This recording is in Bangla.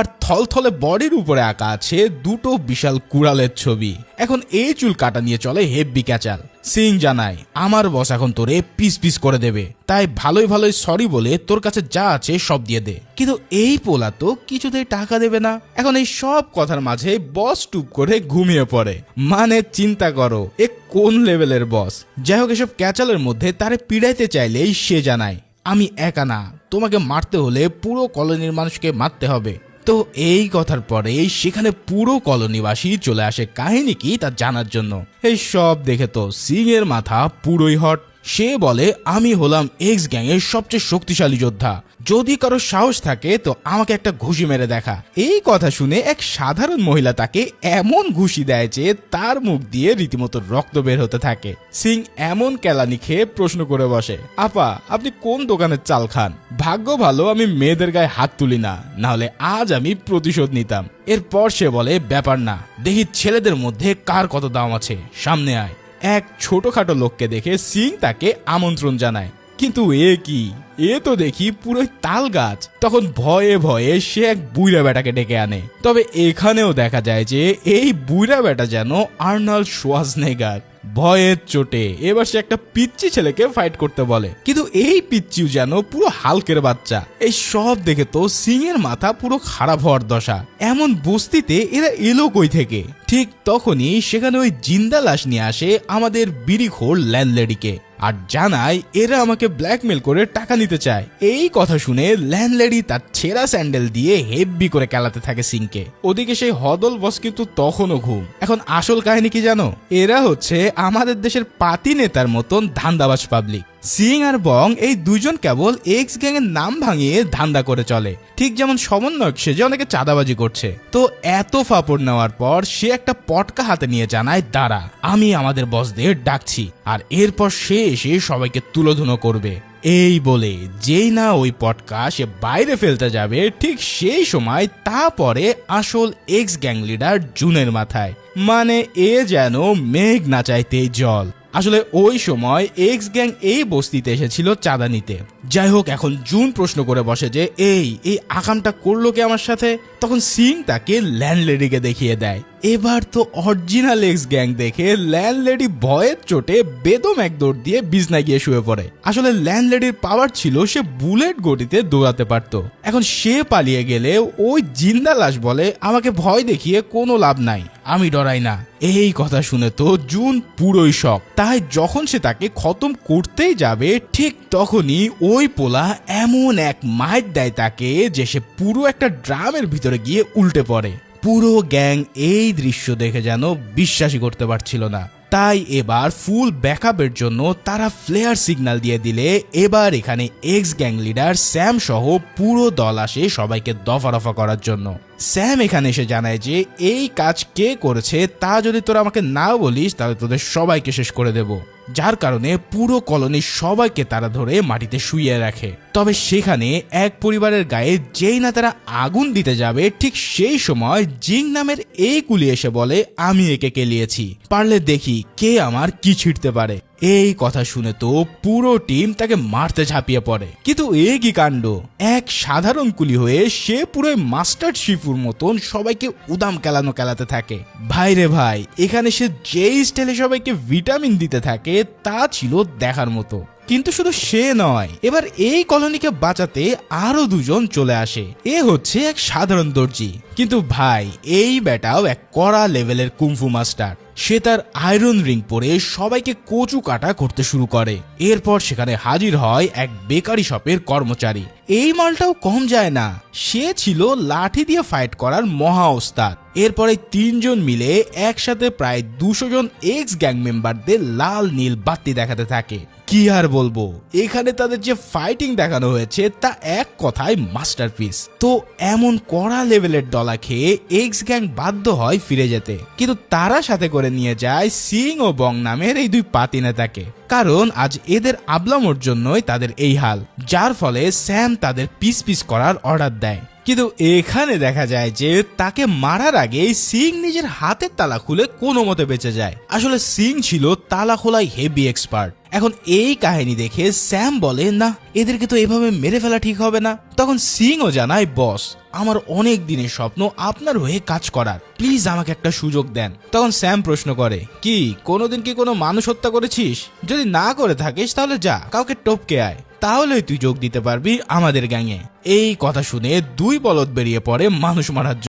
আর থলথলে বডির উপরে আঁকা আছে দুটো বিশাল কুড়ালের ছবি। এখন এই চুল কাটা নিয়ে চলে হেব্বি ক্যাচাল। সিং জানায় আমার বস এখন তোরে পিস পিস করে দেবে, তাই ভালোই ভালোই সরি বলে তোর কাছে যা আছে সব দিয়ে দে। কিন্তু এই পোলা তো কিছুতেই টাকা দেবে না। এখন এই সব কথার মাঝে বস টুপ করে ঘুমিয়ে পড়ে। মানে চিন্তা করো এ কোন লেভেলের বস। যাই হোক, এসব ক্যাচালের মধ্যে তারে পিড়াইতে চাইলেই সে জানায় আমি একা না, তোমাকে মারতে হলে পুরো কলোনির মানুষকে মারতে হবে। তো এই কথার পরে সেখানে পুরো কলোনিবাসী চলে আসে কাহিনী কি তা জানার জন্য। এই সব দেখে তো সিং এর মাথা পুরোই হট। সে বলে আমি হলাম এক্স গ্যাং এর সবচেয়ে শক্তিশালী যোদ্ধা, যদি কারো সাহস থাকে তো আমাকে একটা ঘুষি মেরে দেখা। এই কথা শুনে এক সাধারণ মহিলা তাকে এমন ঘুষি দেয় যে তার মুখ দিয়ে রীতিমতো রক্ত বের হতে থাকে। সিং এমন কেলানি খেয়ে প্রশ্ন করে বসে, আপা আপনি কোন দোকানের চাল খান? ভাগ্য ভালো আমি মেয়েদের গায়ে হাত তুলি না, নাহলে আজ আমি প্রতিশোধ নিতাম। এরপর সে বলে ব্যাপার না, দেখি ছেলেদের মধ্যে কার কত দাম আছে, সামনে আয়। এক ছোটখাটো লোককে দেখে সিং তাকে আমন্ত্রণ জানায়, কিন্তু এ কি, এ তো দেখি পুরো তাল গাছ। তখন ভয়ে ভয়ে সে এক বুইড়া বেটাকে ডেকে আনে। তবে এখানেও দেখা যায় যে এই বুইড়া বেটা যেন আর্নল্ড শোয়ার্জনেগার। ভয়ের চোটে এবার সে একটা পিচ্চি ছেলেকে ফাইট করতে বলে, কিন্তু এই পিচ্চিও যেন পুরো হালকের বাচ্চা। এই সব দেখে তো সিং এর মাথা পুরো খারাপ হওয়ার দশা। এমন বস্তিতে এরা এলো কই থেকে? ঠিক তখনই সেখানে ওই জিন্দা লাশ নিয়ে আসে আমাদের বিড়িখোর ল্যান্ডলেডিকে আর জানায় এরা আমাকে ব্ল্যাকমেল করে টাকা নিতে চায়। এই কথা শুনে ল্যান্ডলেডি তার ছেঁড়া স্যান্ডেল দিয়ে হেব্বি করে কেলাতে থাকে সিংকে। ওদিকে সেই হদল বস কিন্তু তখনও ঘুম। এখন আসল কাহিনী কি জানো? এরা হচ্ছে আমাদের দেশের পাতি নেতার মতন ধান্দাবাজ পাবলিক। সিং আর বং এই দুজন কেবল এক্স গ্যাং এর নাম ভাঙিয়ে ধান্দা করে চলে, ঠিক যেমন সমন্বয়ক সেজে অনেকে চাঁদাবাজি করছে। তো এত ফাপড় নেওয়ার পর সে একটা পটকা হাতে নিয়ে জানায় দাঁড়া, আমি আমাদের বসদের ডাকছি। আর এরপর সে এসে সবাইকে তুলোধুনো করবে। এই বলে যেই না ওই পটকা সে বাইরে ফেলতে যাবে, ঠিক সেই সময় তা পরে আসল এক্স গ্যাং লিডার জুনের মাথায়। মানে এ যেন মেঘ না চাইতেই জল। আসলে ওই সময় এক্স গ্যাং এই বস্তিতে এসেছিল চাঁদা নিতে। যাই হোক, এখন জুন প্রশ্ন করে বসে যে এই আকামটা করলো কে আমার সাথে? তখন সিং তাকে ল্যান্ডলেডিকে দেখিয়ে দেয়। এবার তো অরিজিনাল এক্স গ্যাং দেখে ল্যান্ডলেডি ভয়ের চোটে বেদম এক দৌড় দিয়ে বিছনায় গিয়ে শুয়ে পড়ে। আসলে ল্যান্ডলেডির পাওয়ার ছিল সে বুলেট গতিতে দৌড়াতে পারত। এখন সে পালিয়ে গেলে ওই জিন্দা লাশ বলে আমাকে ভয় দেখিয়ে কোনো লাভ নাই, আমি ডরাই না। এই কথা শুনে তো জুন পুরোই শক। তাই যখন সে তাকে খতম করতেই যাবে ঠিক তখনই ওই পোলা এমন এক মাইট দেয় তাকে যে সে পুরো একটা ড্রামের ভিতরে গিয়ে উল্টে পড়ে। পুরো গ্যাং এই দৃশ্য দেখে যেন বিশ্বাসই করতে পারছিল না। তাই এবার ফুল ব্যাকআপের জন্য তারা ফ্লেয়ার সিগন্যাল দিয়ে দিলে এবার এখানে এক্স গ্যাং লিডার স্যাম সহ পুরো দল আসে সবাইকে দফারফা করার জন্য। স্যাম এখানে এসে জানায় যে এই কাজ কে করেছে তা যদি তোরা আমাকে না বলিস তাহলে তোদের সবাইকে শেষ করে দেব। যার কারণে পুরো কলোনির সবাইকে তারা ধরে মাটিতে শুইয়ে রাখে। তবে সেখানে এক পরিবারের গায়ে যেই না তারা আগুন দিতে যাবে ঠিক সেই সময় জিং নামের এই কুলি এসে বলে আমি একে কেলিয়েছি, পারলে দেখি কে আমার কি ছিঁড়তে পারে। এই কথা শুনে তো পুরো টিম তাকে মারতে ঝাঁপিয়ে পড়ে। কিন্তু এ কি কাণ্ড, এক সাধারণ কুলি হয়ে সে পুরো মাস্টার শিফুর মতন সবাইকে উদাম কেলাতে থাকে। ভাই রে ভাই, এখানে সে যেই স্টাইলে সবাইকে ভিটামিন দিতে থাকে তা ছিল দেখার মতো। কিন্তু শুধু সে নয়, এবার এই কলোনিকে বাঁচাতে আরো দুজন চলে আসে। এ হচ্ছে এক সাধারণ দর্জি, কিন্তু ভাই এই বেটাও এক কড়া লেভেলের কুংফু মাস্টার। সে তার আয়রন রিং পরে সবাইকে কচু কাটা করতে শুরু করে। এরপর সেখানে হাজির হয় এক বেকারি শপের কর্মচারী। এই মালটাও কম যায় না, সে ছিল লাঠি দিয়ে ফাইট করার মহা ওস্তাদ। এরপরে তিনজন মিলে একসাথে প্রায় 200 জন এক্স গ্যাং মেম্বারদের লাল নীল বাতি দেখাতে থাকে। কি আর বলবো, এখানে তাদের যে ফাইটিং দেখানো হয়েছে তা এক কথায় মাস্টারপিস। তো এমন কড়া লেভেলের ডলা খেয়ে এক্স গ্যাং বাধ্য হয় ফিরে যেতে, কিন্তু তারা সাথে করে নিয়ে যায় সিং ও বং নামের এই দুই পাতি নেতাকে। কারণ আজ এদের আবলামোর জন্যই তাদের এই হাল, যার ফলে স্যাম তাদের পিস পিস করার অর্ডার দেয়। কিন্তু এখানে দেখা যায় যে তাকে মারার আগে সিং নিজের হাতের তালা খুলে কোনো মতে বেঁচে যায়। আসলে সিং ছিল তালা খোলায় হেভি এক্সপার্ট। এখন এই কাহিনী দেখে স্যাম বলে, না এদেরকে তো এভাবে মেরে ফেলা ঠিক হবে না। তখন সিংও জানায়, বস আমার অনেক দিনের স্বপ্ন আপনার হয়ে কাজ করার, প্লিজ আমাকে একটা সুযোগ দেন। তখন স্যাম প্রশ্ন করে, কি কোনোদিন কি কোনো মানুষ হত্যা করেছিস? যদি না করে থাকিস তাহলে যা কাউকে টপকে আয়, তাহলেই তুই যোগ দিতে পারবি আমাদের গ্যাংয়ে। এই কথা শুনে দুই বলদ বেরিয়ে পড়ে মানুষ মারার জন্য।